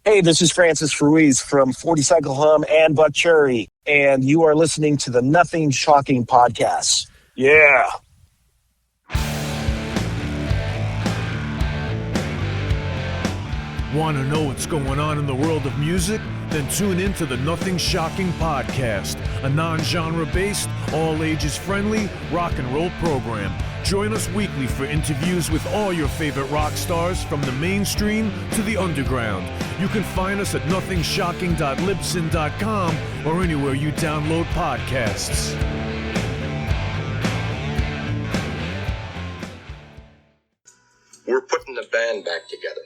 Hey, this is Francis Ruiz from 40 Cycle Hum and Buckcherry, and you are listening to the Nothing Shocking podcast. Yeah. Want to know what's going on in the world of music? Then tune in to the Nothing Shocking podcast, a non-genre based, all ages friendly rock and roll program. Join us weekly for interviews with all your favorite rock stars from the mainstream to the underground. You can find us at nothingshocking.libsyn.com or anywhere you download podcasts. We're putting the band back together.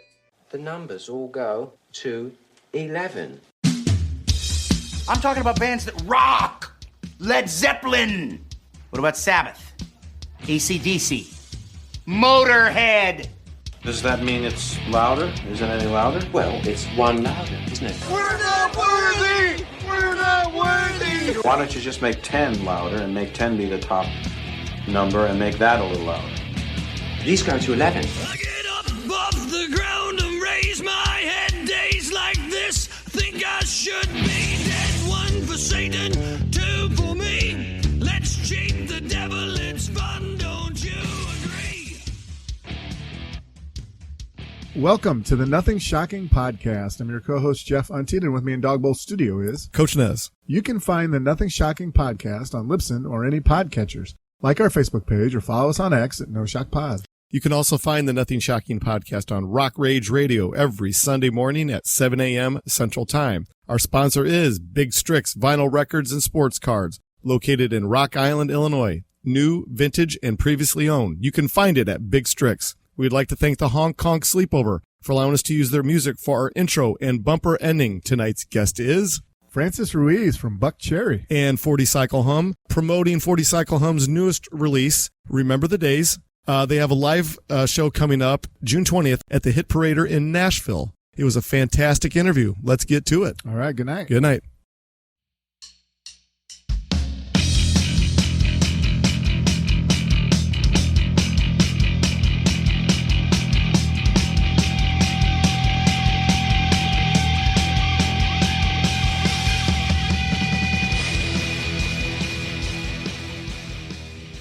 The numbers all go to 11. I'm talking about bands that rock. Led Zeppelin. What about Sabbath? AC/DC. Motorhead. Does that mean it's louder? Is it any louder? Well, it's one louder, isn't it? We're not worthy! We're not worthy! Why don't you just make 10 louder and make 10 be the top number and make that a little louder? These go to 11. I get up off the ground and raise my head. Days like this, think I should be dead. One for Satan, two for me. Let's cheat the devil, it's fun, don't you agree? Welcome to the Nothing Shocking podcast. I'm your co-host, Jeff Untied, and with me in Dog Bowl Studio is Coach Nez. You can find the Nothing Shocking podcast on Libsyn or any podcatchers. Like our Facebook page or follow us on X at No Shock Pod. You can also find the Nothing Shocking podcast on Rock Rage Radio every Sunday morning at 7 a.m. Central Time. Our sponsor is Big Strix Vinyl Records and Sports Cards, located in Rock Island, Illinois. New, vintage, and previously owned. You can find it at Big Strix. We'd like to thank the Hong Kong Sleepover for allowing us to use their music for our intro and bumper ending. Tonight's guest is Francis Ruiz from Buckcherry. And 40 Cycle Hum, promoting 40 Cycle Hum's newest release, Remember the Days. They have a live show coming up June 20th at the Hit Parader in Nashville. It was a fantastic interview. Let's get to it. All right. Good night. Good night.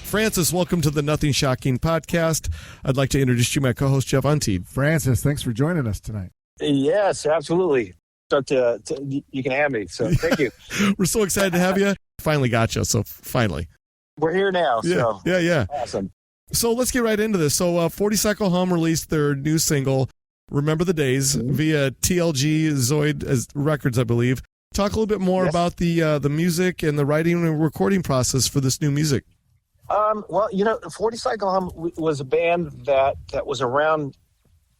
Francis, welcome to the Nothing Shocking podcast. I'd like to introduce you my co-host, Jeff Untied. Francis, thanks for joining us tonight. Yes, absolutely. You can have me, so thank you. We're so excited to have you. Finally got you, so finally. We're here now, so yeah. Awesome. So let's get right into this. So 40 Cycle Hum released their new single, Remember the Days, via TLG Zoid Records, I believe. Talk a little bit more about the music and the writing and recording process for this new music. Well, 40 Cycle Hum was a band that was around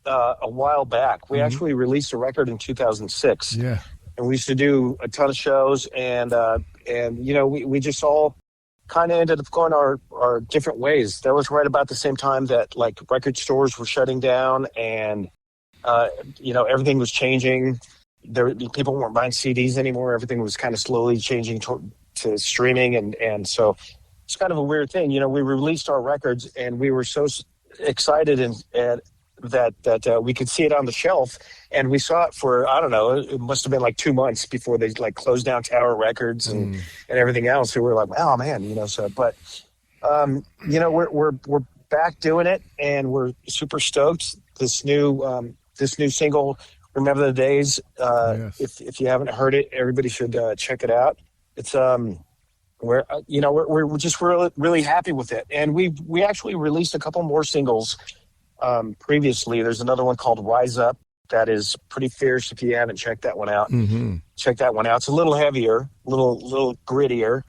a while back. We actually released a record in 2006. Yeah. And we used to do a ton of shows, and we just all kind of ended up going our different ways. That was right about the same time that, like, record stores were shutting down and, everything was changing. People weren't buying CDs anymore. Everything was kind of slowly changing to streaming, and so it's kind of a weird thing. We released our records and we were so excited and that we could see it on the shelf, and we saw it for, I don't know, it must have been like 2 months before they like closed down Tower Records and everything else. So we were like, oh man, we're back doing it and we're super stoked. This new single, Remember the Days. If you haven't heard it, everybody should check it out. It's we're just really happy with it, and we actually released a couple more singles previously. There's another one called Rise Up that is pretty fierce. If you haven't checked that one out, check that one out. It's a little heavier, a little grittier,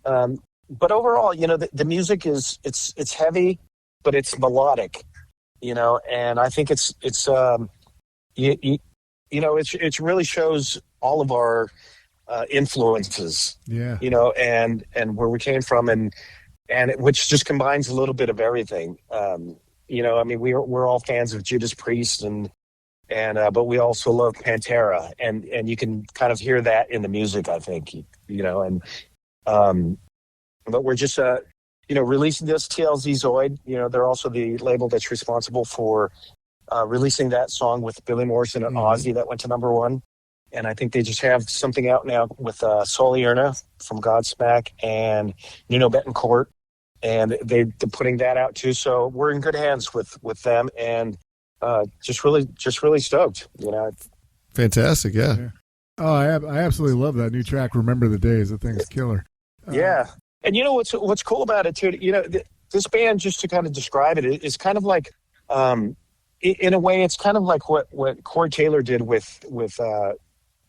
but overall, the music it's heavy, but it's melodic, and I think it really shows all of our influences, and where we came from, and which just combines a little bit of everything. We're all fans of Judas Priest, but we also love Pantera, and you can kind of hear that in the music, I think, but we're just releasing this TLZ Zoid. They're also the label that's responsible for releasing that song with Billy Morrison and Ozzy that went to #1. And I think they just have something out now with Sol Ierna from Godsmack and Nuno Betancourt. And they're putting that out too. So we're in good hands with them, and just really stoked, you know. Fantastic, yeah. Oh, I absolutely love that new track, Remember the Days. The thing's killer. Yeah. And you know what's cool about it too, you know, this band, just to kind of describe it, is kind of like, in a way, it's kind of like what Corey Taylor did with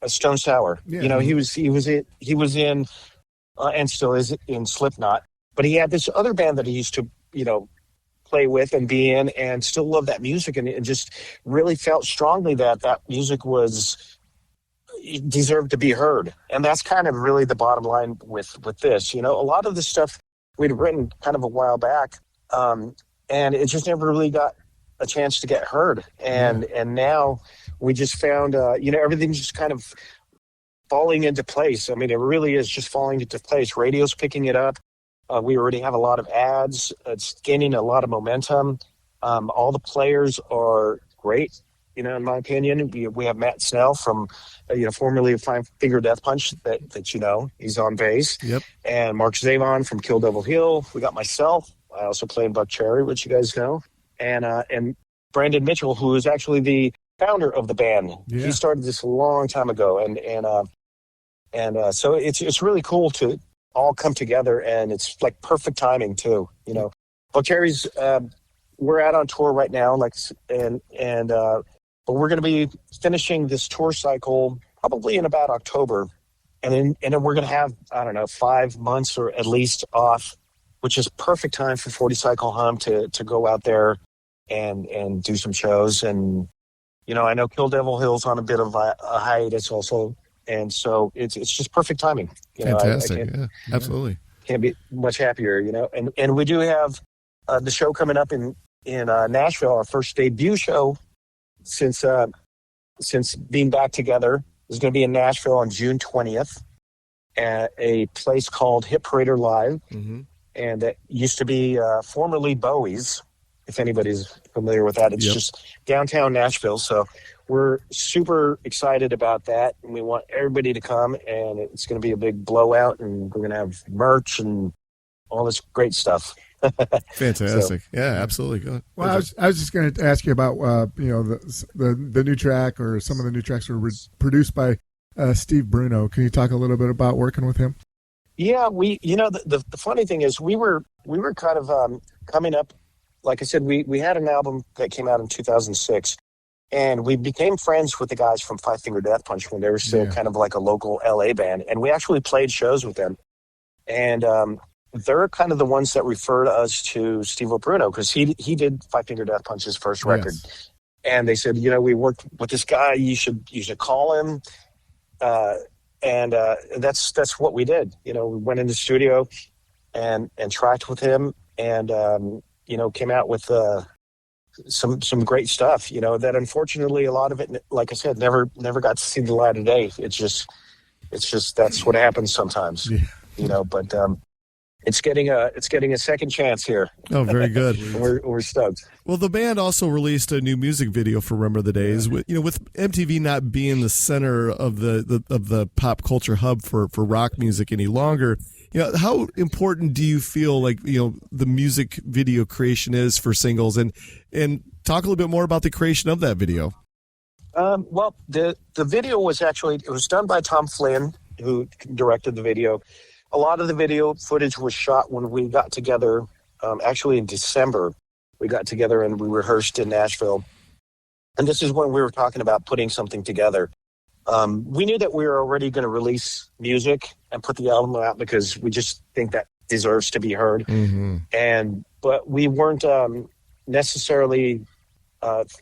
Stone Sour. Yeah. You know, he was in and still is in Slipknot, but he had this other band that he used to, you know, play with and be in, and still love that music, and just really felt strongly that music deserved to be heard. And that's kind of really the bottom line with this. You know, a lot of the stuff we'd written kind of a while back, and it just never really got a chance to get heard. And now we just found, you know, everything's just kind of falling into place. I mean, it really is just falling into place. Radio's picking it up. We already have a lot of ads. It's gaining a lot of momentum. All the players are great, you know, in my opinion. We have Matt Snell from, you know, formerly of Five Finger Death Punch, that you know, he's on bass. Yep. And Mark Zavon from Kill Devil Hill. We got myself. I also play in Buckcherry, which you guys know. And Brandon Mitchell, who is actually the founder of the band. Yeah. He started this a long time ago, and so it's really cool to all come together, and it's like perfect timing too. You know, Buckcherry's we're out on tour right now, but we're going to be finishing this tour cycle probably in about October, and then we're going to have, I don't know, 5 months or at least off, which is perfect time for 40 Cycle Hum to go out there and do some shows. And, you know, I know Kill Devil Hill's on a bit of a hiatus also. And so it's just perfect timing. You know, Fantastic. Yeah, absolutely. Can't be much happier, you know. And we do have the show coming up in Nashville, our first debut show since being back together. Is going to be in Nashville on June 20th at a place called Hit Parader Live. Mm-hmm. And that used to be formerly Bowie's, if anybody's familiar with that. It's just downtown Nashville. So we're super excited about that, and we want everybody to come, and it's going to be a big blowout, and we're going to have merch and all this great stuff. Fantastic. So, yeah, absolutely. Go ahead. Well, I was just going to ask you about, you know, the new track, or some of the new tracks were produced by Steve Bruno. Can you talk a little bit about working with him? Yeah, you know, the funny thing is we were kind of coming up. Like I said, we had an album that came out in 2006, and we became friends with the guys from Five Finger Death Punch when they were still kind of like a local LA band, and we actually played shows with them. And they're kind of the ones that referred us to Steve Bruno, because he did Five Finger Death Punch's first record. Yes. And they said, you know, we worked with this guy. You should call him. And that's what we did. You know, we went in the studio and tracked with him, and you know, came out with some great stuff. You know, that unfortunately a lot of it, like I said, never got to see the light of day. It's just that's what happens sometimes. Yeah. You know, but it's getting a second chance here. Oh, very good. We're stoked. Well, the band also released a new music video for Remember the Days. With MTV not being the center of the pop culture hub for rock music any longer, you know, how important do you feel like, you know, the music video creation is for singles, and talk a little bit more about the creation of that video? Well, the video was done by Tom Flynn, who directed the video. A lot of the video footage was shot when we got together, actually in December. We got together and we rehearsed in Nashville. And this is when we were talking about putting something together. We knew that we were already going to release music and put the album out because we just think that deserves to be heard. Mm-hmm. But we weren't necessarily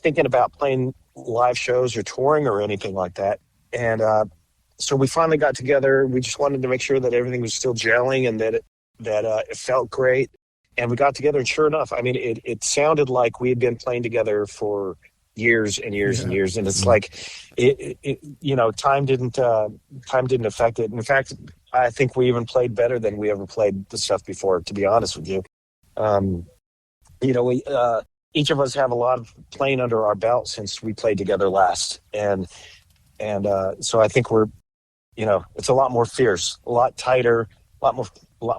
thinking about playing live shows or touring or anything like that. And so we finally got together. We just wanted to make sure that everything was still gelling and that it felt great. And we got together, and sure enough, I mean, it sounded like we had been playing together for years and years and years. And it's like, you know, time didn't affect it. In fact, I think we even played better than we ever played the stuff before, to be honest with you. You know, each of us have a lot of playing under our belt since we played together last. And so I think we're, it's a lot more fierce, a lot tighter, a lot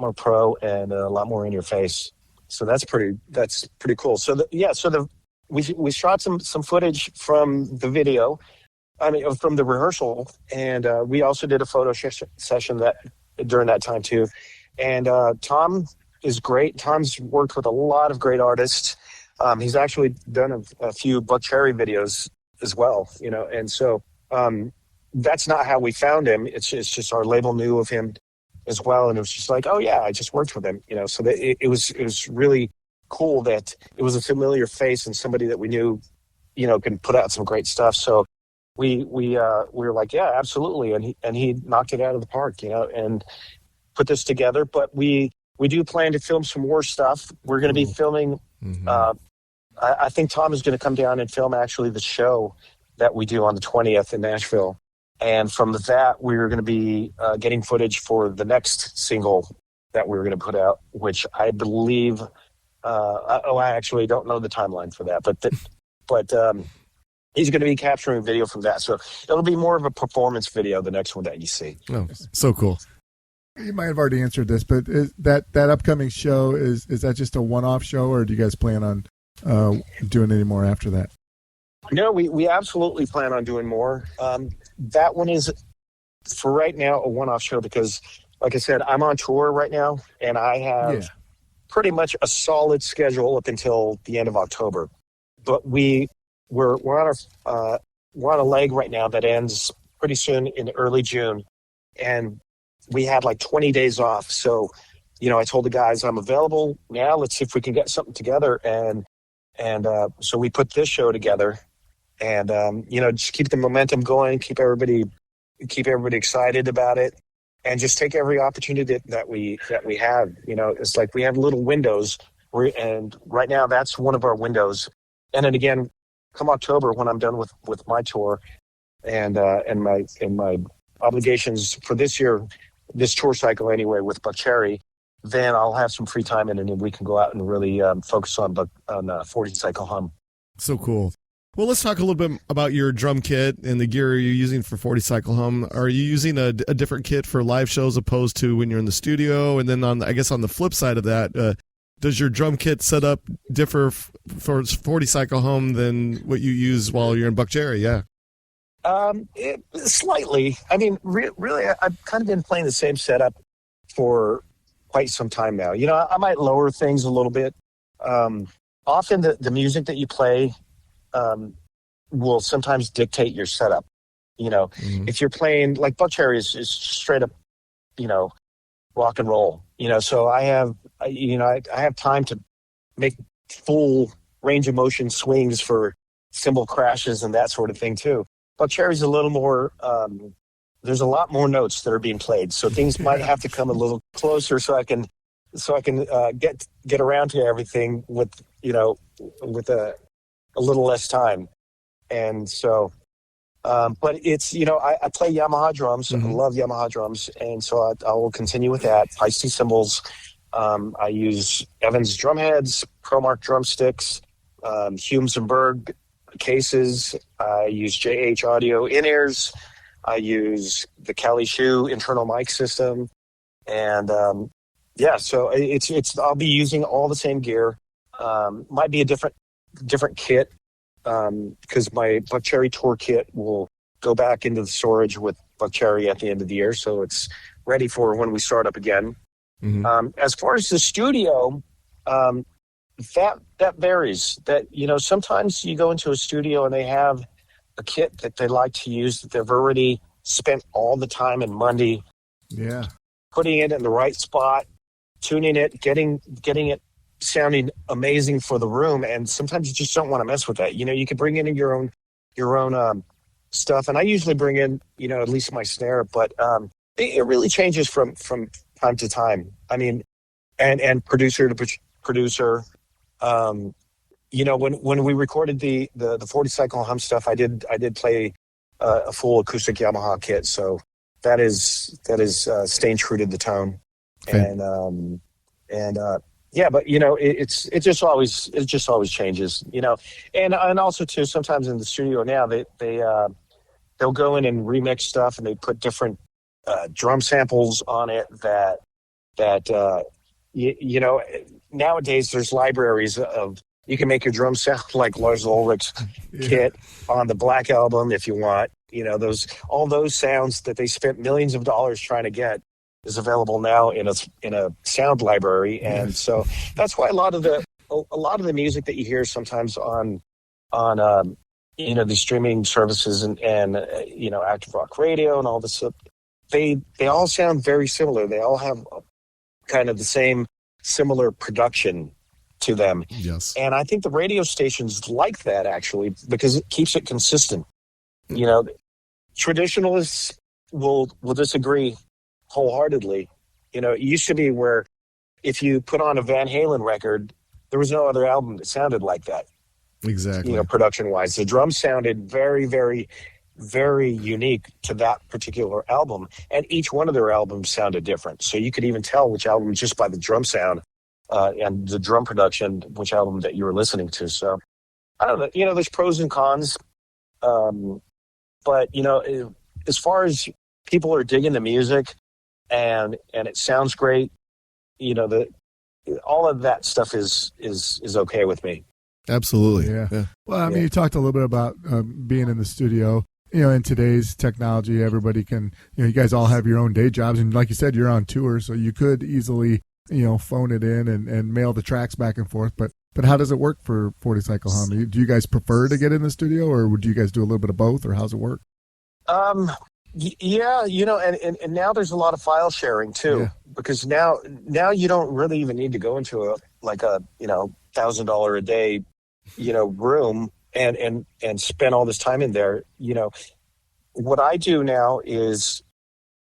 more pro, and a lot more in your face. So that's pretty cool. So we shot some footage from the video, from the rehearsal, and we also did a photo session that during that time too. And Tom is great. Tom's worked with a lot of great artists. He's actually done a few Buckcherry videos as well, and so that's not how we found him. It's just our label knew of him as well, and it was just like, oh yeah, I just worked with him, so that it was really cool that it was a familiar face and somebody that we knew, can put out some great stuff. So we were like, yeah, absolutely, and he knocked it out of the park, and put this together. But we do plan to film some more stuff. We're going to be filming. I think Tom is going to come down and film actually the show that we do on the 20th in Nashville. And from that, we're going to be getting footage for the next single that we're going to put out, which I believe, I actually don't know the timeline for that, but he's going to be capturing video from that. So it'll be more of a performance video, the next one that you see. Oh, so cool. You might have already answered this, but is that upcoming show, is that just a one-off show, or do you guys plan on doing any more after that? No, we absolutely plan on doing more. That one is, for right now, a one-off show because, like I said, I'm on tour right now, and I have pretty much a solid schedule up until the end of October. But we're on a leg right now that ends pretty soon in early June, and we had like 20 days off. So, I told the guys I'm available now. Let's see if we can get something together, and so we put this show together. And, just keep the momentum going, keep everybody excited about it, and just take every opportunity that we have. It's like we have little windows, and right now that's one of our windows. And then again, come October, when I'm done with my tour and my obligations for this year, this tour cycle anyway with Buckcherry, then I'll have some free time, and then we can go out and really focus on 40 Cycle Hum. So cool. Well, let's talk a little bit about your drum kit and the gear you're using for 40 Cycle Hum. Are you using a different kit for live shows opposed to when you're in the studio? And then on the flip side of that, does your drum kit setup differ for 40 Cycle Hum than what you use while you're in Buckcherry? Yeah. Slightly. I mean, really, I've kind of been playing the same setup for quite some time now. I might lower things a little bit. Often the music that you play will sometimes dictate your setup. If you're playing like Buckcherry is straight up, rock and roll. So I have time to make full range of motion swings for cymbal crashes and that sort of thing too. Buckcherry's a little more. There's a lot more notes that are being played, so things might have to come a little closer so I can get around to everything with a little less time. And so, but it's, I play Yamaha drums. I love Yamaha drums. And so I will continue with that. Feisty cymbals. I use Evans drum heads, ProMark drumsticks, Humes and Berg cases. I use JH Audio in-ears. I use the Cali Shoe internal mic system. And, so I'll be using all the same gear. Might be a different kit, because my Buckcherry tour kit will go back into the storage with Buckcherry at the end of the year, so it's ready for when we start up again. As far as the studio, that varies. That sometimes you go into a studio and they have a kit that they like to use that they've already spent all the time and money, putting it in the right spot, tuning it, getting it sounding amazing for the room, and sometimes you just don't want to mess with that. You can bring in your own stuff, and I usually bring in at least my snare, but it really changes from time to time. I mean, and producer to producer. When we recorded the 40 Cycle Hum stuff, I did play a full acoustic Yamaha kit, so that is staying true to the tone. Yeah, but it just always changes, and also too sometimes in the studio now they'll go in and remix stuff and they put different drum samples on it that nowadays there's libraries of you can make your drum sound like Lars Ulrich's kit on the Black Album if you want. All those sounds that they spent millions of dollars trying to get is available now in a sound library, and so that's why a lot of the music that you hear sometimes on these streaming services and Active Rock Radio and all this stuff, they all sound very similar. They all have kind of the same similar production to them. Yes, and I think the radio stations like that actually because it keeps it consistent. Traditionalists will disagree wholeheartedly. It used to be where if you put on a Van Halen record, there was no other album that sounded like that. Exactly. Production wise, the drums sounded very, very, very unique to that particular album, and each one of their albums sounded different. So you could even tell which album just by the drum sound and the drum production, which album that you were listening to. So I don't know. There's pros and cons, but as far as people are digging the music. And it sounds great. All of that stuff is okay with me. Absolutely. Yeah. Well, I mean, you talked a little bit about being in the studio. In today's technology, everybody can. You guys all have your own day jobs, and like you said, you're on tour, so you could easily, phone it in and mail the tracks back and forth. But how does it work for 40 Cycle Hum? Do you guys prefer to get in the studio, or would you guys do a little bit of both, or how's it work? Yeah, and now there's a lot of file sharing too, because now you don't really even need to go into a $1,000 a day, room and spend all this time in there. What I do now is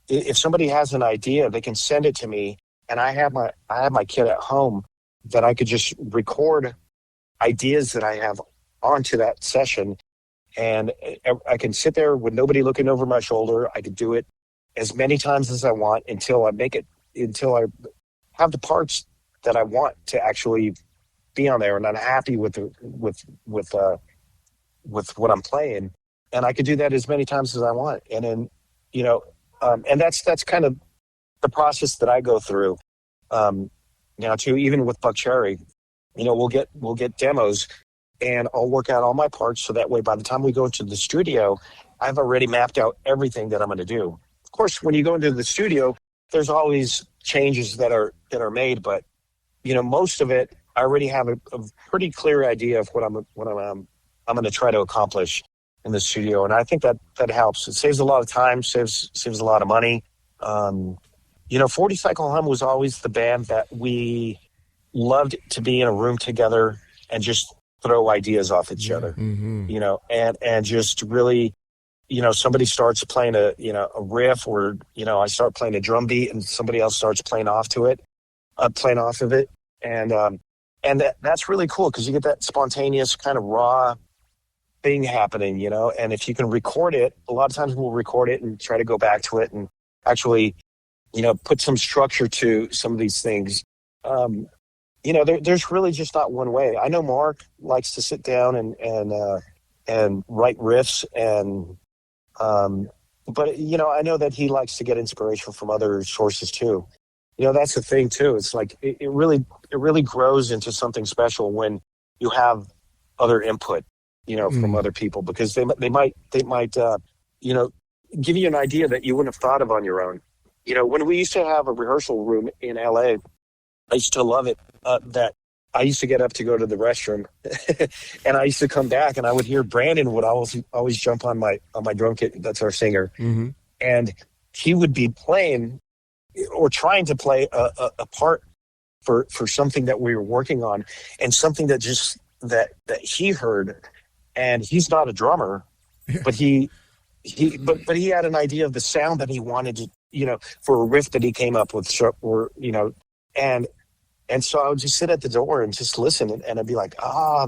if somebody has an idea, they can send it to me, and I have my kit at home that I could just record ideas that I have onto that session. And I can sit there with nobody looking over my shoulder. I could do it as many times as I want until I have the parts that I want to actually be on there, and I'm happy with what I'm playing. And I could do that as many times as I want. And then, and that's kind of the process that I go through now too. Even with Buckcherry, we'll get demos. And I'll work out all my parts so that way by the time we go into the studio, I've already mapped out everything that I'm going to do. Of course, when you go into the studio, there's always changes that are made, but most of it I already have a pretty clear idea of what I'm going to try to accomplish in the studio, and I think that helps. It saves a lot of time, saves a lot of money. 40 Cycle Hum was always the band that we loved to be in a room together and just throw ideas off each other, and just really, somebody starts playing a riff, or, I start playing a drum beat and somebody else starts playing off of it. And that's really cool because you get that spontaneous kind of raw thing happening, and if you can record it, a lot of times we'll record it and try to go back to it and actually, put some structure to some of these things. There's really just not one way. I know Mark likes to sit down and write riffs, but I know that he likes to get inspiration from other sources too. That's the thing too. It's like it really grows into something special when you have other input, from other people, because they might give you an idea that you wouldn't have thought of on your own. When we used to have a rehearsal room in LA, I used to love it that I used to get up to go to the restroom and I used to come back and I would hear Brandon would always jump on my drum kit. That's our singer. Mm-hmm. And he would be playing or trying to play a part for something that we were working on, and something that just that he heard. And he's not a drummer, but he had an idea of the sound that he wanted to, for a riff that he came up with, or, and so I would just sit at the door and just listen, and I'd be like,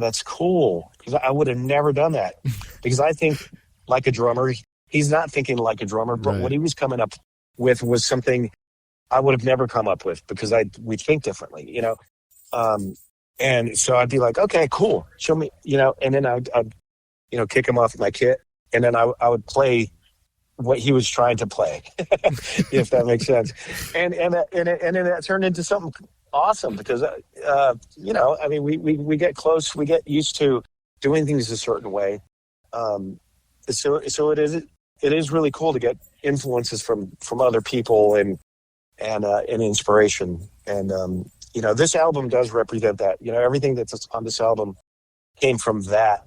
that's cool. Because I would have never done that, because I think like a drummer. He's not thinking like a drummer, but right. What he was coming up with was something I would have never come up with, because we think differently, And so I'd be like, okay, cool, show me, and then I'd kick him off my kit, and then I would play what he was trying to play, if that makes sense. And then that turned into something awesome because, we get close, we get used to doing things a certain way. So it is really cool to get influences from other people and inspiration. And, this album does represent that. Everything that's on this album came from that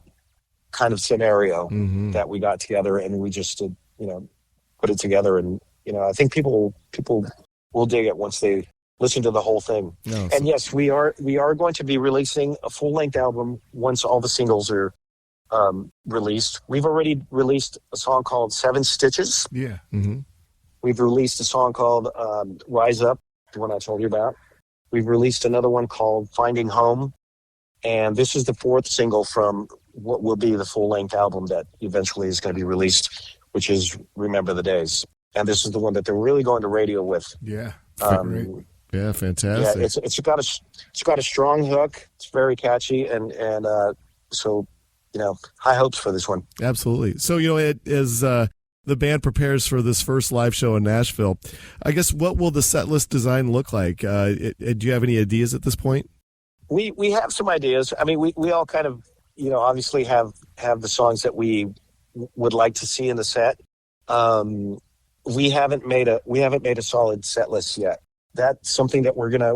kind of scenario that we got together, and we just did, put it together. And, I think people will dig it once they listen to the whole thing. No, and yes, we are going to be releasing a full length album once all the singles are released. We've already released a song called 7 Stitches. Yeah. We've released a song called Rise Up, the one I told you about. We've released another one called Finding Home. And this is the 4th single from what will be the full-length album that eventually is going to be released, which is Remember the Days. And this is the one that they're really going to radio with. Yeah. Great. Yeah, fantastic. Yeah, it's got a strong hook. It's very catchy, and so high hopes for this one. Absolutely. So as the band prepares for this first live show in Nashville, I guess what will the set list design look like? Do you have any ideas at this point? We have some ideas. I mean, we all kind of obviously have the songs that we would like to see in the set. We haven't made a solid set list yet. That's something that we're gonna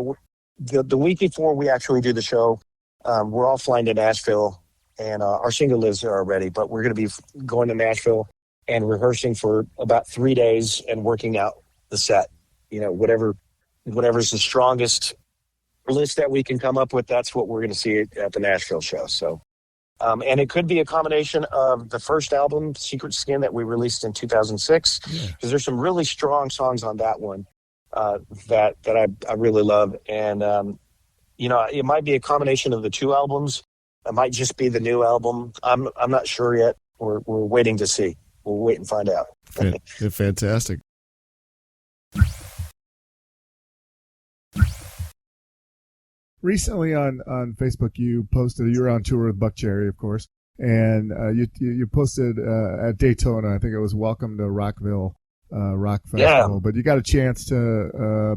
the week before we actually do the show. We're all flying to Nashville, and our single lives there already. But we're gonna be going to Nashville and rehearsing for about 3 days and working out the set. Whatever's the strongest list that we can come up with. That's what we're gonna see at the Nashville show. So. And it could be a combination of the first album, Secret Skin, that we released in 2006, because there's some really strong songs on that one that I really love. And, it might be a combination of the 2 albums. It might just be the new album. I'm not sure yet. We're waiting to see. We'll wait and find out. Fantastic. Recently on Facebook, you posted, you were on tour with Buckcherry, of course, and you posted at Daytona, I think it was Welcome to Rockville Rock Festival. Yeah. But you got a chance to,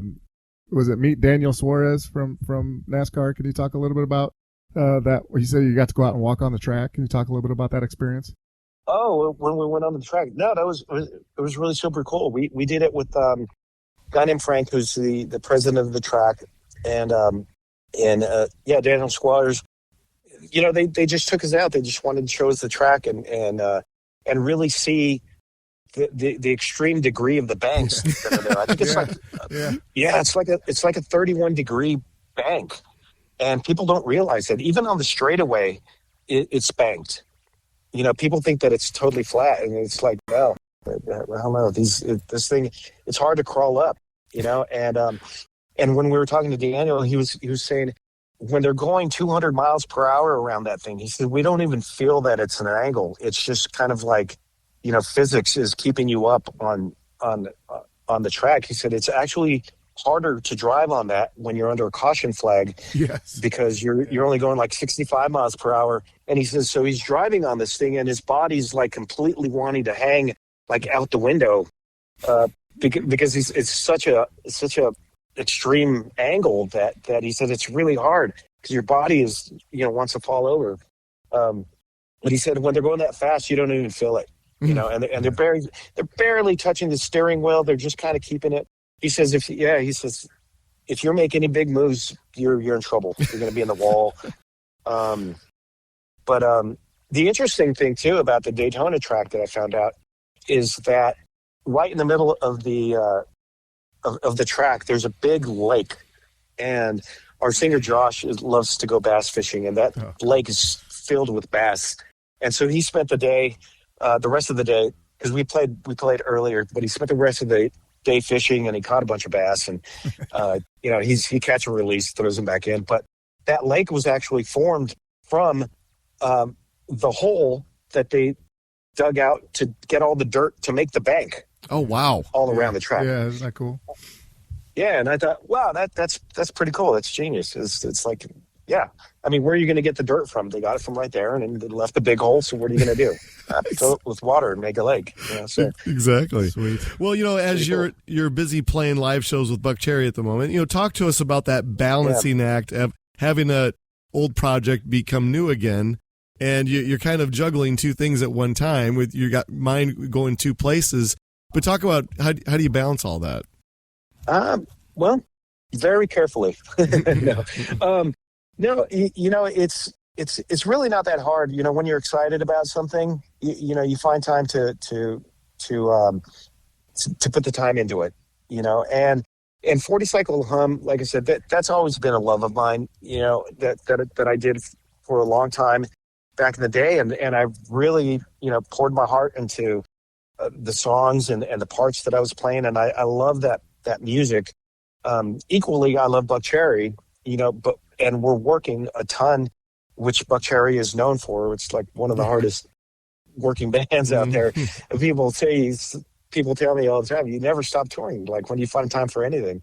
meet Daniel Suarez from NASCAR? Can you talk a little bit about that? You said you got to go out and walk on the track. Can you talk a little bit about that experience? Oh, when we went on the track. No, it was really super cool. We did it with a guy named Frank, who's the president of the track, and Daniel Squires, they just took us out. They just wanted to show us the track and really see the extreme degree of the banks that are there. I think it's it's like a 31 degree bank, and people don't realize that even on the straightaway, it's banked. People think that it's totally flat, and it's like, well, I don't know. This thing, it's hard to crawl up, And when we were talking to Daniel, he was saying when they're going 200 miles per hour around that thing, he said, we don't even feel that it's an angle. It's just kind of like, physics is keeping you up on the track. He said, it's actually harder to drive on that when you're under a caution flag. Yes. Because you're only going like 65 miles per hour. And he says, so he's driving on this thing and his body's like completely wanting to hang like out the window, because it's such a extreme angle that he said it's really hard because your body is wants to fall over. But he said when they're going that fast, you don't even feel it. And they're barely touching the steering wheel. They're just kind of keeping it. He says if you make any big moves, you're in trouble. You're going to be in the wall. But the interesting thing too about the Daytona track that I found out is that right in the middle of the track, there's a big lake, and our singer Josh loves to go bass fishing, and that lake is filled with bass. And so he spent the rest of the day, because we played earlier, but he spent the rest of the day fishing, and he caught a bunch of bass, and he catch and release, throws them back in. But that lake was actually formed from the hole that they dug out to get all the dirt to make the bank. Oh, wow. All around the track. Yeah, isn't that cool? Yeah, and I thought, wow, that's pretty cool. That's genius. It's like, yeah. I mean, where are you going to get the dirt from? They got it from right there, and then they left a big hole. So what are you going to do? Fill it with water and make a lake. So exactly. Sweet. Well, as you're busy playing live shows with Buckcherry at the moment, talk to us about that balancing act of having a old project become new again, and you're kind of juggling two things at one time. With you got mind going two places, but talk about how do you balance all that? Well, very carefully. No, it's really not that hard. When you're excited about something, you find time to put the time into it. And 40 cycle hum, like I said, that's always been a love of mine. That I did for a long time back in the day, and I really poured my heart into the songs and the parts that I was playing, and I love that music. Equally, I love Buckcherry, and we're working a ton, which Buckcherry is known for. It's like one of the hardest working bands out there. And people tell me all the time, you never stop touring, like when you find time for anything.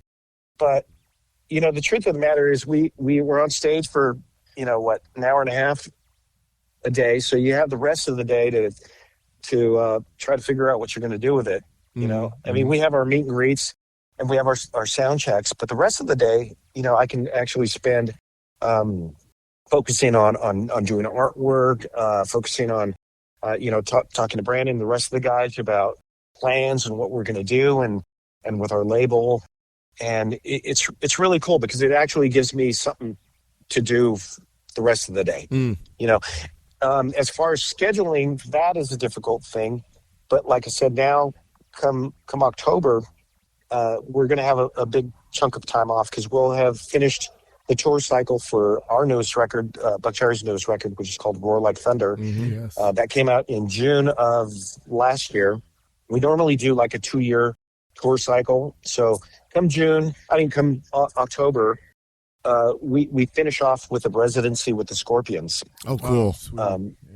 But, the truth of the matter is we were on stage for, an hour and a half a day. So you have the rest of the day to try to figure out what you're going to do with it. I mean, we have our meet and greets and we have our sound checks, but the rest of the day, I can actually spend focusing on doing artwork, focusing on, talking to Brandon and the rest of the guys about plans and what we're going to do and with our label. And it's really cool because it actually gives me something to do the rest of the day. As far as scheduling, that is a difficult thing. But like I said, now come October, we're going to have a big chunk of time off because we'll have finished the tour cycle for our newest record, Buckcherry's newest record, which is called Roar Like Thunder. Yes. That came out in June of last year. We normally do like a 2-year tour cycle. So come October, we finish off with a residency with the Scorpions. Oh, cool.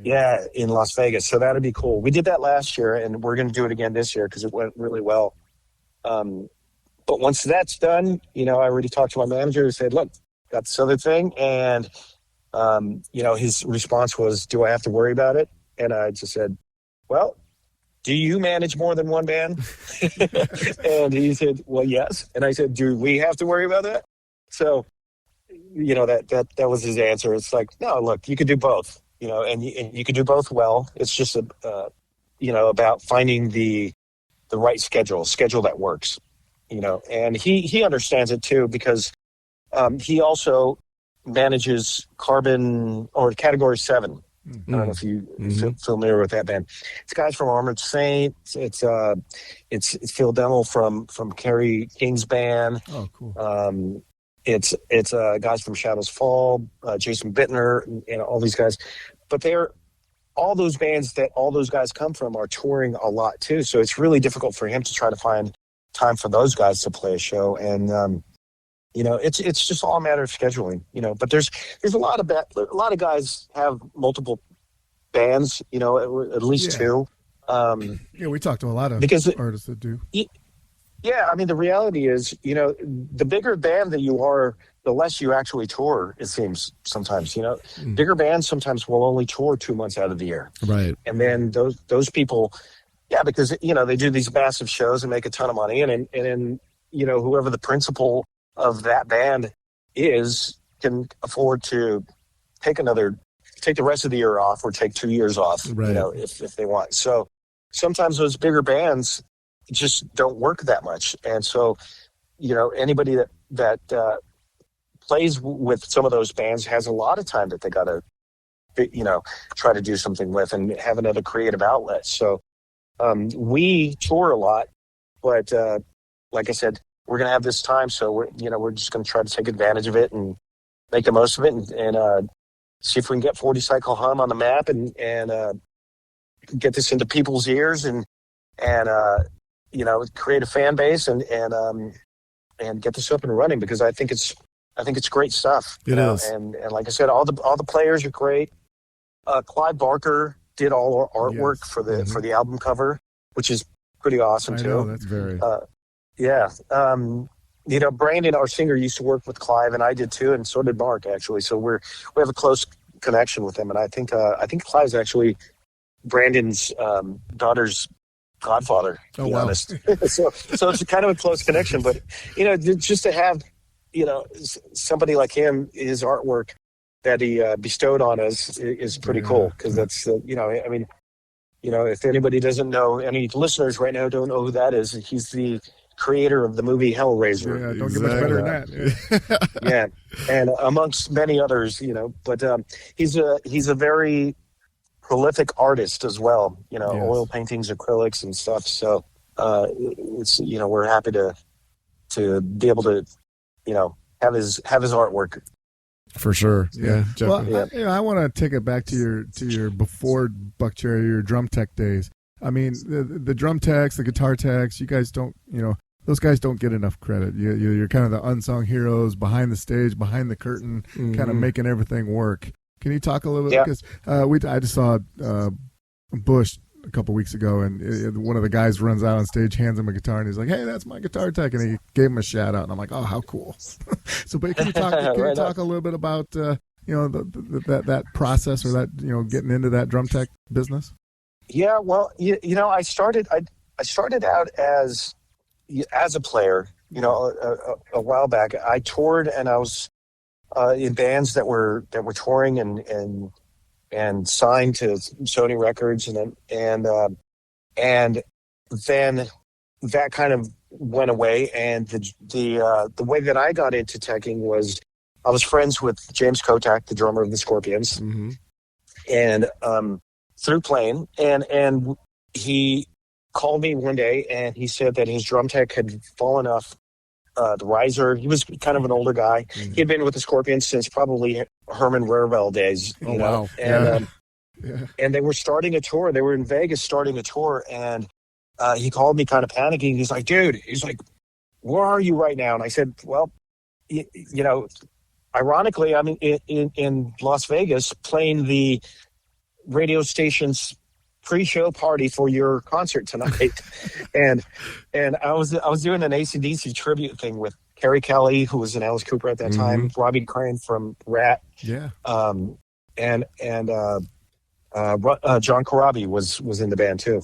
In Las Vegas. So that'd be cool. We did that last year, and we're going to do it again this year because it went really well. But once that's done, I already talked to my manager and said, look, got this other thing. And, his response was, do I have to worry about it? And I just said, well, do you manage more than one band? And he said, well, yes. And I said, do we have to worry about that? So, that was his answer. It's like, no, look, you could do both, and you could do both well. It's just, about finding the right schedule that works, and he understands it too, because he also manages Carbon or Category 7. I don't know if you're familiar with that band. It's guys from Armored Saint. It's Phil Demmel from Kerry King's band. Oh, cool. It's guys from Shadows Fall, Jason Bittner, and all these guys. But all those bands that all those guys come from are touring a lot too. So it's really difficult for him to try to find time for those guys to play a show. And it's just all a matter of scheduling. But there's a lot of guys have multiple bands. At least two. We talked to a lot of artists that do. Yeah, I mean, the reality is, the bigger band that you are, the less you actually tour, it seems sometimes, Bigger bands sometimes will only tour 2 months out of the year. Right. And then those people, because, they do these massive shows and make a ton of money. And then, whoever the principal of that band is can afford to take the rest of the year off or take 2 years off, right. If they want. So sometimes those bigger bands just don't work that much. And so, anybody that plays with some of those bands has a lot of time that they got to, try to do something with and have another creative outlet. So we tour a lot, but like I said, we're going to have this time. So we're just going to try to take advantage of it and make the most of it and see if we can get 40 Cycle Hum on the map and get this into people's ears and create a fan base and get this up and running, because I think it's great stuff. It is. And like I said, all the players are great. Clive Barker did all our artwork for the album cover, which is pretty awesome too. I know, that's very. Brandon, our singer, used to work with Clive, and I did too, and so did Mark, actually. So we have a close connection with him, and I think Clive's actually Brandon's daughter's godfather, to be honest. So it's kind of a close connection, but just to have somebody like him, his artwork that he bestowed on us is pretty cool, because that's if anybody doesn't know, any listeners right now don't know who that is, he's the creator of the movie Hellraiser. Yeah, don't get much better than that. Yeah, and amongst many others, but he's a very prolific artist as well. Yes. Oil paintings, acrylics, and stuff. So it's we're happy to be able to have his artwork. For sure. Yeah. Well, I want to take it back to your before Buckcherry, your drum tech days. I mean, the drum techs, the guitar techs, you guys don't, those guys don't get enough credit. You're kind of the unsung heroes behind the stage, behind the curtain, kind of making everything work. Can you talk a little bit? Because I just saw Bush a couple weeks ago, and one of the guys runs out on stage, hands him a guitar, and he's like, "Hey, that's my guitar tech," and he gave him a shout out, and I'm like, "Oh, how cool!" So, but can you talk? You talk a little bit about that process, or that getting into that drum tech business? Yeah, well, I started out as a player. A while back, I toured, and I was in bands that were touring and signed to Sony Records, and then that kind of went away. And the way that I got into teching was I was friends with James Kotak, the drummer of the Scorpions, and through playing, and he called me one day, and he said that his drum tech had fallen off the riser. He was kind of an older guy. He had been with the Scorpions since probably Herman Rarebell days. Wow. And they were starting a tour. They were in Vegas starting a tour, and he called me kind of panicking. He's like, "Dude," he's like, "where are you right now?" And I said, "Well, ironically, I'm in Las Vegas playing the radio station's pre-show party for your concert tonight." and I was doing an AC/DC tribute thing with Kerry Kelly, who was in Alice Cooper at that time, Robbie Crane from Rat, and John Corabi was in the band too,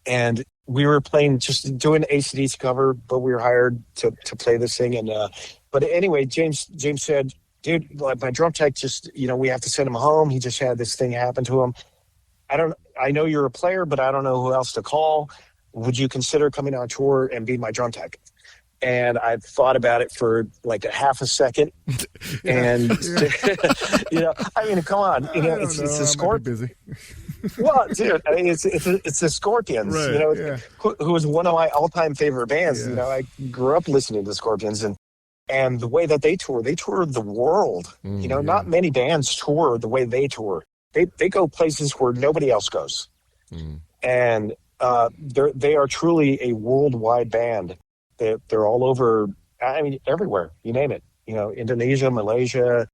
and we were playing, just doing AC/DC cover, but we were hired to play this thing. And but anyway, James said, "Dude, my drum tech just we have to send him home. He just had this thing happen to him. I know you're a player, but I don't know who else to call. Would you consider coming on tour and being my drum tech?" And I thought about it for like a half a second. And, I mean, come on. It's a Scorpions. Well, dude, I mean, it's the Scorpions, right, who was one of my all-time favorite bands. I grew up listening to the Scorpions, and the way that they tour the world. Not many bands tour the way they tour. They go places where nobody else goes. And they are truly a worldwide band. They're all over, I mean, everywhere, you name it. Indonesia, Malaysia,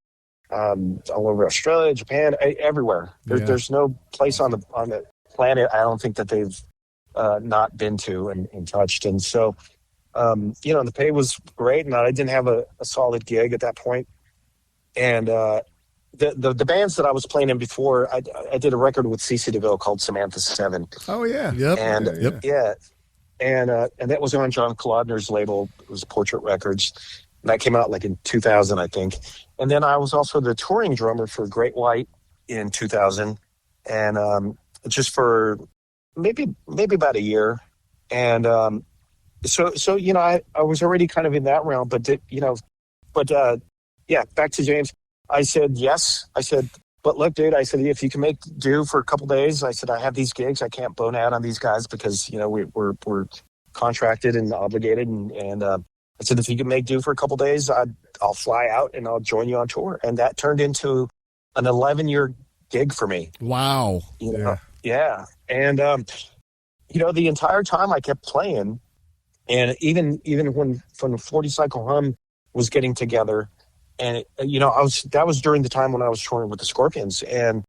all over Australia, Japan, everywhere. There's no place on the planet I don't think that they've not been to and touched. And so, the pay was great, and I didn't have a solid gig at that point. And the bands that I was playing in before, I did a record with CeCe DeVille called Samantha 7. Oh, yeah. Yep. And and that was on John Kolodner's label. It was Portrait Records. And that came out like in 2000, I think. And then I was also the touring drummer for Great White in 2000, and just for maybe about a year. And so I was already kind of in that realm, but back to James. I said yes. I said, but look, dude, I said, if you can make do for a couple days, I said, I have these gigs. I can't bone out on these guys because, we're contracted and obligated. And I said, if you can make do for a couple days, I'll fly out and I'll join you on tour. And that turned into an 11-year gig for me. Wow. Yeah. And, the entire time I kept playing, and even when 40 Cycle Hum was getting together, and, that was during the time when I was touring with the Scorpions, and,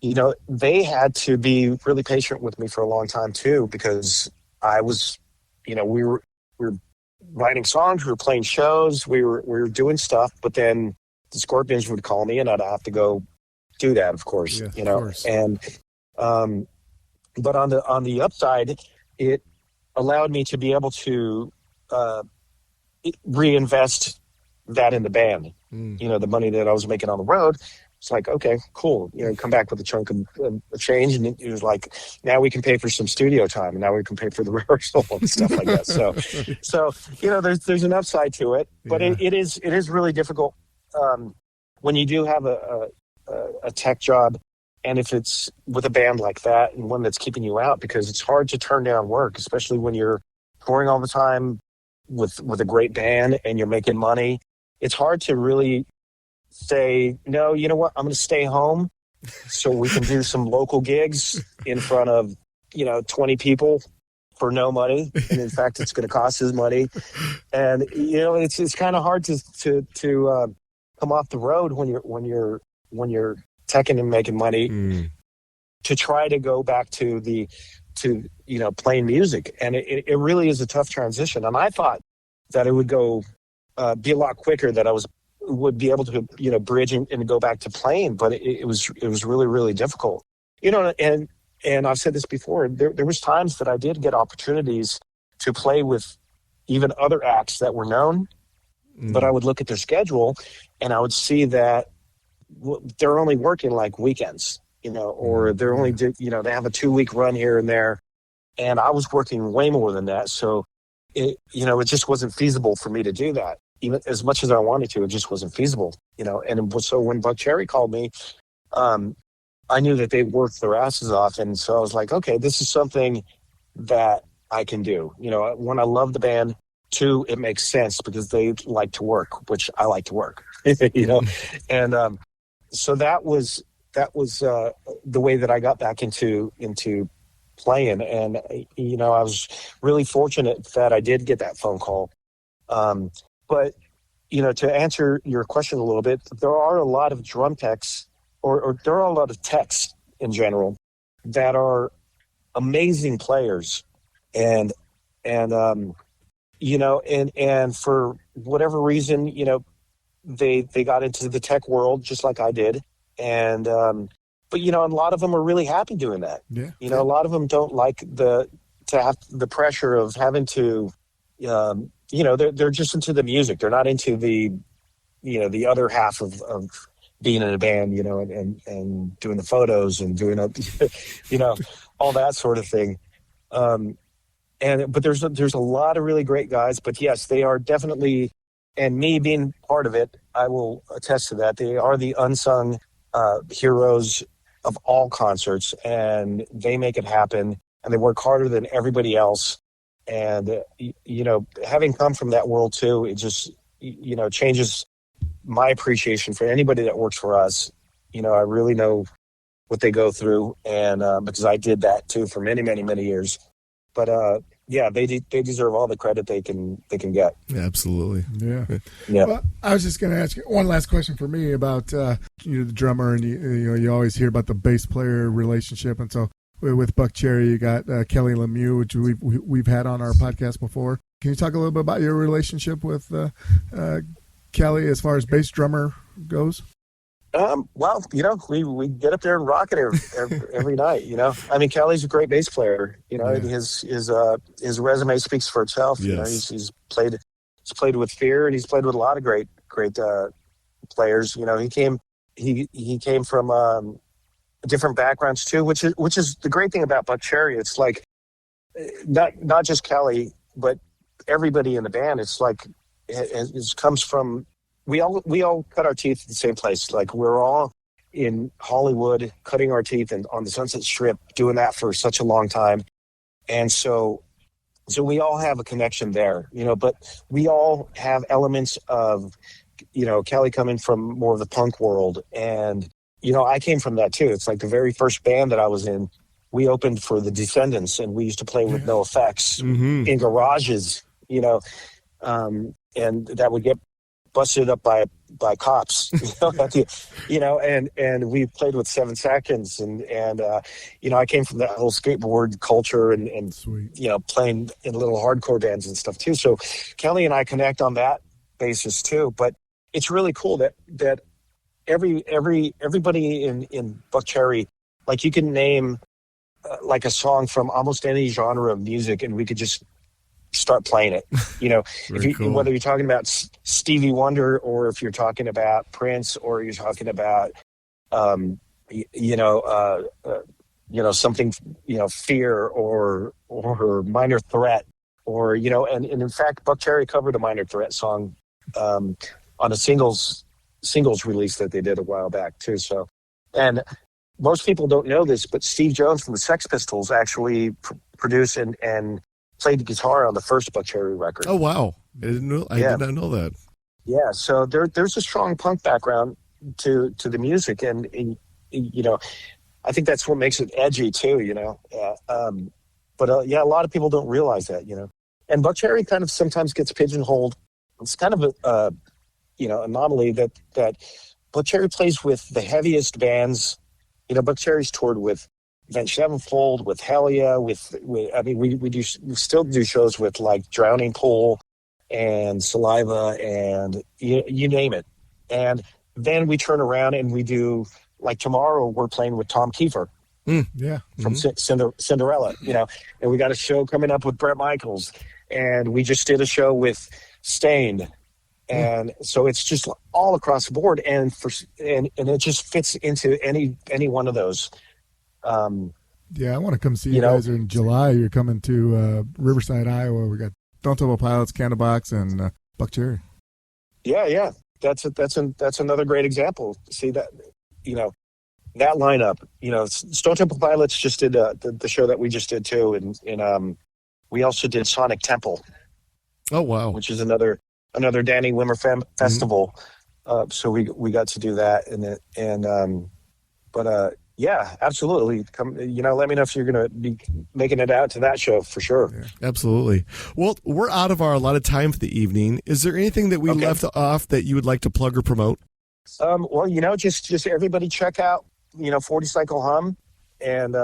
they had to be really patient with me for a long time too, because I was, we were writing songs, we were playing shows, we were doing stuff, but then the Scorpions would call me and I'd have to go do that, of course, Yeah, you know. of course. And but on the upside, it allowed me to be able to reinvest that in the band. You know, the money that I was making on the road. It's like, okay, cool. You know, come back with a chunk of change, and it was like, now we can pay for some studio time, and now we can pay for the rehearsal and stuff like that. So you know, there's an upside to it, but it is really difficult when you do have a tech job, and if it's with a band like that and one that's keeping you out, because it's hard to turn down work, especially when you're touring all the time with a great band and you're making money. It's hard to really say, no, you know what, I'm going to stay home so we can do some local gigs in front of, you know, 20 people for no money. And in fact, it's going to cost us money. And, you know, it's kind of hard to come off the road when you're teching and making money to try to go back to you know, playing music. And it really is a tough transition. And I thought that it would go be a lot quicker, that I would be able to, you know, bridge and go back to playing, but it was really, really difficult, you know. And I've said this before, there was times that I did get opportunities to play with even other acts that were known, but I would look at their schedule and I would see that they're only working like weekends, you know, or they're only, you know, they have a 2-week run here and there. And I was working way more than that. So it just wasn't feasible for me to do that. Even as much as I wanted to, it just wasn't feasible, you know. And so when Buckcherry called me, I knew that they worked their asses off. And so I was like, okay, this is something that I can do. You know, one, I love the band. 2, it makes sense because they like to work, which I like to work, you know. And so that was the way that I got back into playing. And, you know, I was really fortunate that I did get that phone call. But, you know, to answer your question a little bit, there are a lot of drum techs, or there are a lot of techs in general that are amazing players, and you know, and for whatever reason, you know, they got into the tech world just like I did, and but you know, a lot of them are really happy doing that. Yeah. You know, a lot of them don't like to have the pressure of having to. You know, they're just into the music. They're not into the, you know, the other half of being in a band, you know, and doing the photos and doing, you know, all that sort of thing. But there's a lot of really great guys. But yes, they are definitely, and me being part of it, I will attest to that. They are the unsung heroes of all concerts, and they make it happen, and they work harder than everybody else. And, you know, having come from that world too, it just, you know, changes my appreciation for anybody that works for us. You know, I really know what they go through, and because I did that too for many, many, many years. But yeah, they deserve all the credit they can get. Yeah, absolutely. Yeah. Yeah. Well, I was just going to ask you one last question for me about you know, the drummer, and you know, you always hear about the bass player relationship, and so. With Buckcherry, you got Kelly Lemieux, which we've had on our podcast before. Can you talk a little bit about your relationship with Kelly as far as bass drummer goes? Well, you know, we get up there and rock it every night. You know, I mean, Kelly's a great bass player. You know, his resume speaks for itself. Yes. You know, he's played with Fear, and he's played with a lot of great players. You know, he came from different backgrounds too, which is the great thing about Buckcherry. It's like not just Kelly, but everybody in the band. It's like it comes from we all cut our teeth at the same place. Like, we're all in Hollywood cutting our teeth and on the Sunset Strip, doing that for such a long time, and so we all have a connection there, you know. But we all have elements of, you know, Kelly coming from more of the punk world, and you know, I came from that too. It's like the very first band that I was in, we opened for the Descendants, and we used to play with no effects in garages, you know, and that would get busted up by cops, and we played with 7 Seconds, and I came from that whole skateboard culture and playing in little hardcore bands and stuff too. So Kelly and I connect on that basis too. But it's really cool that everybody in Buckcherry, like you can name like a song from almost any genre of music, and we could just start playing it. Cool. Whether you're talking about Stevie Wonder, or if you're talking about Prince, or you're talking about something, Fear or Minor Threat, or and in fact Buckcherry covered a Minor Threat song on a singles release that they did a while back too. So, and most people don't know this, but Steve Jones from the Sex Pistols actually produced and played the guitar on the first Buckcherry record. Oh wow! I did not know that. Yeah, so there's a strong punk background to the music, and I think that's what makes it edgy too. But a lot of people don't realize that. And Buckcherry kind of sometimes gets pigeonholed. It's kind of a anomaly that Buckcherry plays with the heaviest bands. Buckcherry's toured with Avenged Sevenfold, with Hellia, we still do shows with like Drowning Pool and Saliva, and you name it. And then we turn around and we do, like tomorrow we're playing with Tom Kiefer from Cinderella, and we got a show coming up with Bret Michaels, and we just did a show with Stained. And so it's just all across the board, and it just fits into any one of those. I want to come see you guys in July. You're coming to Riverside, Iowa. We got Stone Temple Pilots, Candlebox, and Buckcherry. Yeah. That's another great example. See that, that lineup. Stone Temple Pilots just did the show that we just did too, and we also did Sonic Temple. Oh wow! Which is another Danny Wimmer festival. So we got to do that, yeah, absolutely. Come, let me know if you're going to be making it out to that show for sure. Yeah, absolutely. Well, we're out of our allotted time for the evening. Is there anything that we left off that you would like to plug or promote? Well, just everybody check out, 40 Cycle Hum, and,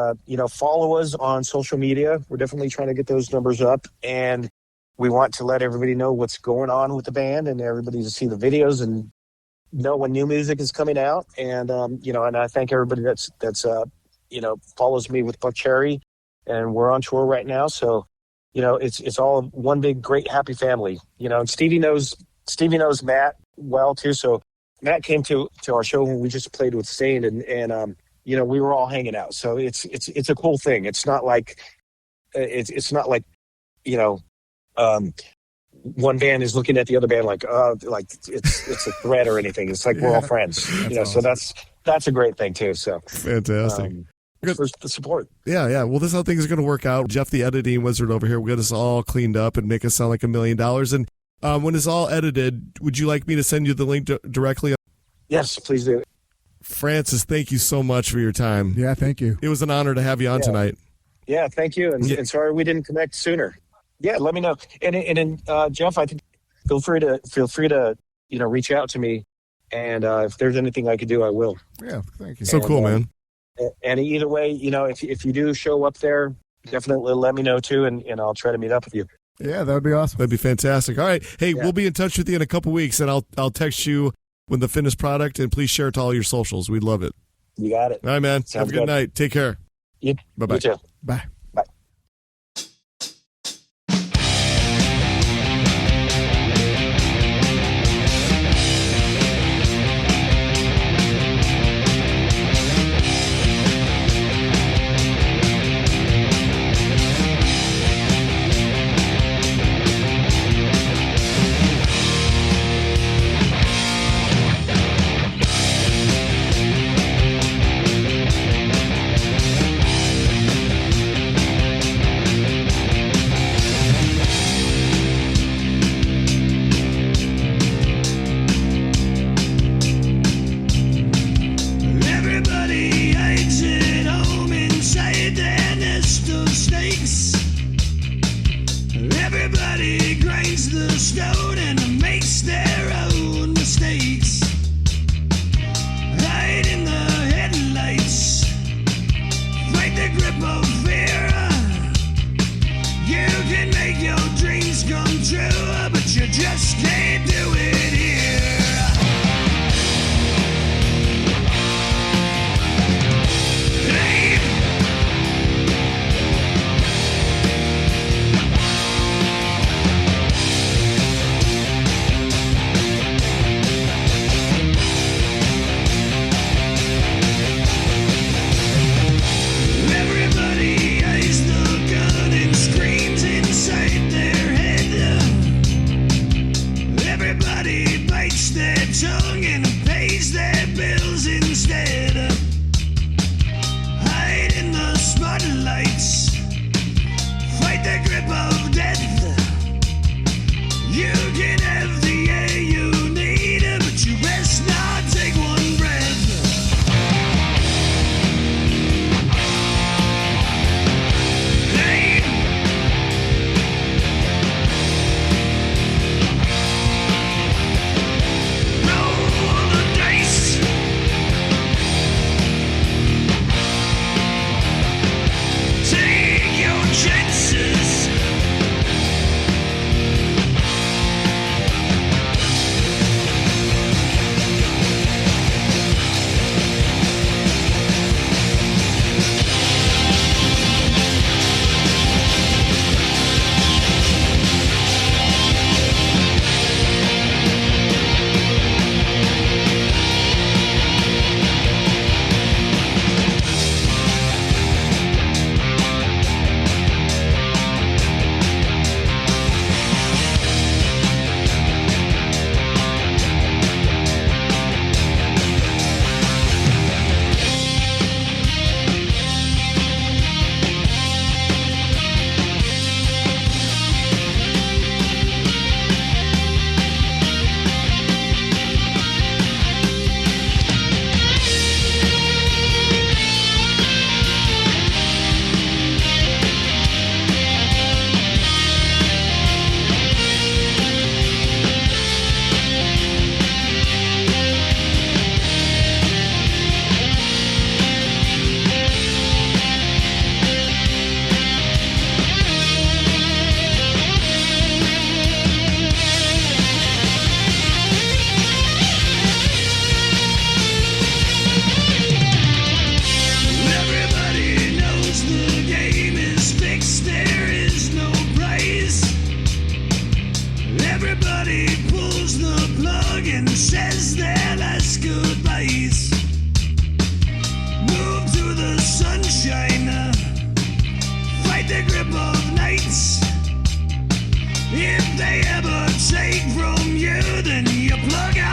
follow us on social media. We're definitely trying to get those numbers up, and we want to let everybody know what's going on with the band, and everybody to see the videos and know when new music is coming out. And and I thank everybody that's follows me with Buckcherry, and we're on tour right now. So it's all one big great happy family. And Stevie knows Matt well too. So Matt came to our show when we just played with Stained, and we were all hanging out. So it's a cool thing. It's not like one band is looking at the other band like it's a threat or anything. It's like we're all friends, awesome. So that's a great thing too. So fantastic. For the support. Yeah. Well, this is how things are going to work out. Jeff, the editing wizard over here, will get us all cleaned up and make us sound like $1 million. And when it's all edited, would you like me to send you the link directly? Yes, please do. Francis, thank you so much for your time. Yeah, thank you. It was an honor to have you on tonight. Yeah, thank you. And sorry we didn't connect sooner. Yeah, let me know. And Jeff, I think feel free to reach out to me, and if there's anything I could do, I will. Yeah, thank you. So cool, man. And either way, if you do show up there, definitely let me know too, and I'll try to meet up with you. Yeah, that would be awesome. That'd be fantastic. All right, hey, we'll be in touch with you in a couple weeks, and I'll text you with the finished product, and please share it to all your socials. We'd love it. You got it. All right, man. Sounds Have a good night. Take care. Bye-bye. You too. Bye. Everybody grinds the stone and makes their own mistakes. Hide in the headlights. Fight the grip of fear. You can make your dreams come true, but you just can't do it here. Hey. Everybody eyes the gun and screams inside their head. Everybody bites their tongue and pays their bills instead. Hide in the spotlights. Fight the grip of death. You can have the air you need, but you best not take one breath. Hey. Roll the dice. Take your chances. Everybody knows the game is fixed, there is no prize. Everybody pulls the plug and says their last goodbyes. Move to the sunshine. Fight the grip of nights. If they ever take from you, then you plug out.